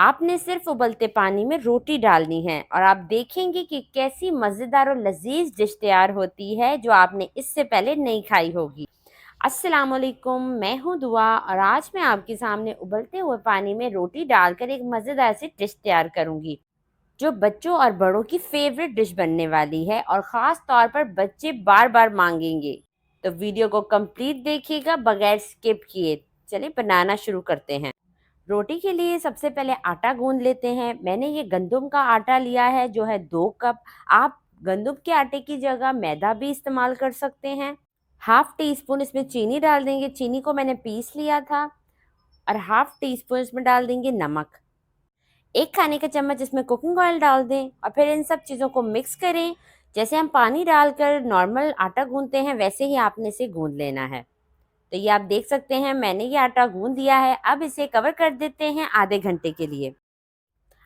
आपने सिर्फ उबलते पानी में रोटी डालनी है और आप देखेंगे कि कैसी मज़ेदार और लजीज डिश तैयार होती है जो आपने इससे पहले नहीं खाई होगी। अस्सलाम वालेकुम, मैं हूँ दुआ और आज मैं आपके सामने उबलते हुए पानी में रोटी डालकर एक मज़ेदार सी डिश तैयार करूँगी जो बच्चों और बड़ों की फेवरेट डिश बनने वाली है और ख़ास तौर पर बच्चे बार बार मांगेंगे। तो वीडियो को कंप्लीट देखिएगा बगैर स्किप किए। चलिए बनाना शुरू करते हैं। रोटी के लिए सबसे पहले आटा गूंद लेते हैं। मैंने ये गंदम का आटा लिया है जो है 2 कप। आप गंदम के आटे की जगह मैदा भी इस्तेमाल कर सकते हैं। हाफ टी स्पून इसमें चीनी डाल देंगे, चीनी को मैंने पीस लिया था। और हाफ टी स्पून इसमें डाल देंगे नमक। 1 खाने का चम्मच इसमें कुकिंग ऑयल डाल दें और फिर इन सब चीज़ों को मिक्स करें। जैसे हम पानी डालकर नॉर्मल आटा गूंदते हैं वैसे ही आपने इसे गूंद लेना है। तो ये आप देख सकते हैं मैंने ये आटा गूंद दिया है। अब इसे कवर कर देते हैं आधे घंटे के लिए।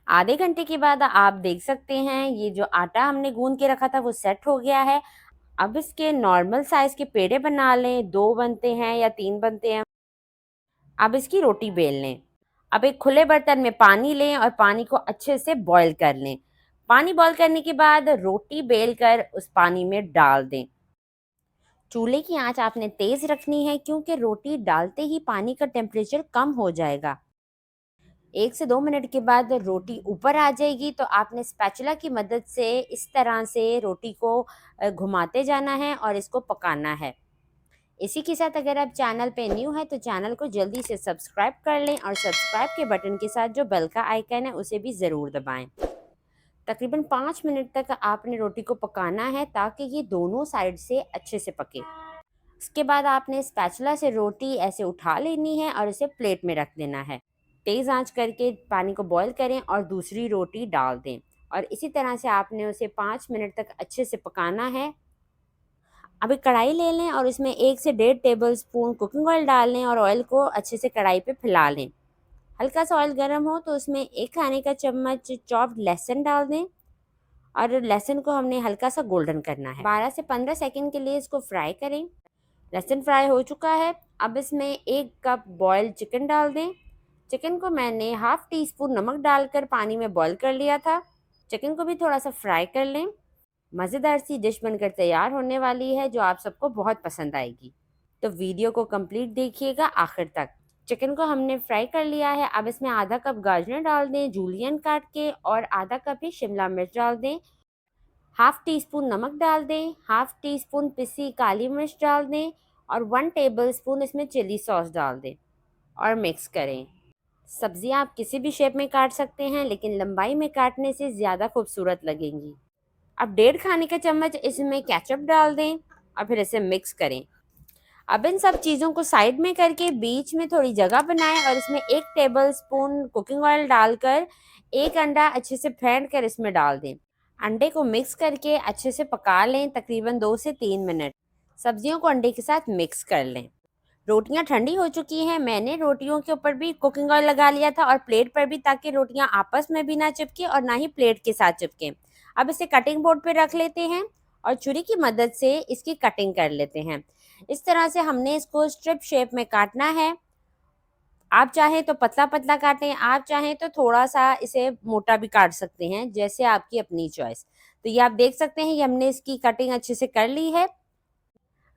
आधे घंटे के बाद आप देख सकते हैं ये जो आटा हमने गूंद के रखा था वो सेट हो गया है। अब इसके नॉर्मल साइज के पेड़े बना लें, 2 बनते हैं या 3 बनते हैं। अब इसकी रोटी बेल लें। अब एक खुले बर्तन में पानी लें और पानी को अच्छे से बॉईल कर लें। पानी बॉईल करने के बाद रोटी बेल कर उस पानी में डाल दें। चूल्हे की आंच आपने तेज रखनी है क्योंकि रोटी डालते ही पानी का टेम्परेचर कम हो जाएगा। 1 से 2 मिनट के बाद रोटी ऊपर आ जाएगी तो आपने स्पैचुला की मदद से इस तरह से रोटी को घुमाते जाना है और इसको पकाना है। इसी के साथ अगर आप चैनल पे न्यू है तो चैनल को जल्दी से सब्सक्राइब कर लें और सब्सक्राइब के बटन के साथ जो बेल का आइकन है उसे भी ज़रूर दबाएं। तकरीबन 5 मिनट तक आपने रोटी को पकाना है ताकि ये दोनों साइड से अच्छे से पके। उसके बाद आपने स्पैचुला से रोटी ऐसे उठा लेनी है और इसे प्लेट में रख देना है। तेज़ आंच करके पानी को बॉईल करें और दूसरी रोटी डाल दें और इसी तरह से आपने उसे 5 मिनट तक अच्छे से पकाना है। अब एक कढ़ाई ले लें और इसमें 1 से 1.5 टेबल स्पून कुकिंग ऑयल डाल लें और ऑयल को अच्छे से कढ़ाई पे फैला लें। हल्का सा ऑयल गर्म हो तो उसमें 1 खाने का चम्मच चॉप्ड लहसुन डाल दें और लहसुन को हमने हल्का सा गोल्डन करना है। 12 से 15 सेकंड के लिए इसको फ्राई करें। लहसुन फ्राई हो चुका है। अब इसमें 1 कप बॉयल्ड चिकन डाल दें। चिकन को मैंने हाफ टी स्पून नमक डालकर पानी में बॉईल कर लिया था। चिकन को भी थोड़ा सा फ्राई कर लें। मज़ेदार सी डिश बनकर तैयार होने वाली है जो आप सबको बहुत पसंद आएगी। तो वीडियो को कंप्लीट देखिएगा आखिर तक। चिकन को हमने फ्राई कर लिया है। अब इसमें आधा कप गाजर डाल दें जूलियन काट के और आधा कप ही शिमला मिर्च डाल दें। हाफ टी स्पून नमक डाल दें, हाफ टी स्पून पिसी काली मिर्च डाल दें और 1 टेबल स्पून इसमें चिली सॉस डाल दें और मिक्स करें। सब्जियां आप किसी भी शेप में काट सकते हैं लेकिन लंबाई में काटने से ज़्यादा खूबसूरत लगेंगी। अब 1.5 खाने का चम्मच इसमें केचप डाल दें और फिर इसे मिक्स करें। अब इन सब चीज़ों को साइड में करके बीच में थोड़ी जगह बनाएं और इसमें 1 टेबल स्पून कुकिंग ऑयल डालकर एक अंडा अच्छे से फेंट कर इसमें डाल दें। अंडे को मिक्स करके अच्छे से पका लें तकरीबन 2 से 3 मिनट। सब्जियों को अंडे के साथ मिक्स कर लें। रोटियां ठंडी हो चुकी हैं। मैंने रोटियों के ऊपर भी कुकिंग ऑयल लगा लिया था और प्लेट पर भी ताकि रोटियां आपस में भी ना चिपके और ना ही प्लेट के साथ चिपके। अब इसे कटिंग बोर्ड पे रख लेते हैं और छुरी की मदद से इसकी कटिंग कर लेते हैं। इस तरह से हमने इसको स्ट्रिप शेप में काटना है। आप चाहें तो पतला पतला काटें, आप चाहें तो थोड़ा सा इसे मोटा भी काट सकते हैं, जैसे आपकी अपनी चॉइस। तो ये आप देख सकते हैं ये हमने इसकी कटिंग अच्छे से कर ली है।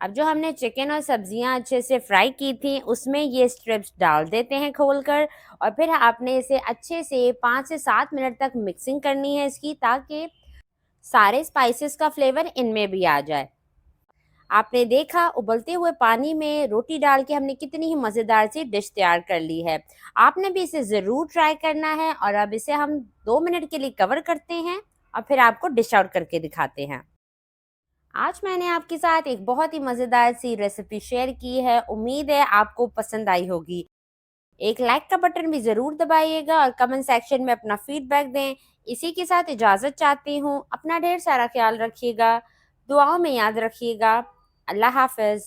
अब जो हमने चिकन और सब्जियां अच्छे से फ्राई की थी उसमें ये स्ट्रिप्स डाल देते हैं खोलकर और फिर आपने इसे अच्छे से 5 से 7 मिनट तक मिक्सिंग करनी है इसकी, ताकि सारे स्पाइसेस का फ्लेवर इनमें भी आ जाए। आपने देखा उबलते हुए पानी में रोटी डाल के हमने कितनी ही मज़ेदार सी डिश तैयार कर ली है। आपने भी इसे ज़रूर ट्राई करना है। और अब इसे हम 2 मिनट के लिए कवर करते हैं और फिर आपको डिश आउट करके दिखाते हैं। आज मैंने आपके साथ एक बहुत ही मज़ेदार सी रेसिपी शेयर की है। उम्मीद है आपको पसंद आई होगी। एक लाइक का बटन भी ज़रूर दबाइएगा और कमेंट सेक्शन में अपना फीडबैक दें। इसी के साथ इजाज़त चाहती हूँ। अपना ढेर सारा ख्याल रखिएगा, दुआओं में याद रखिएगा। अल्लाह हाफ़िज़।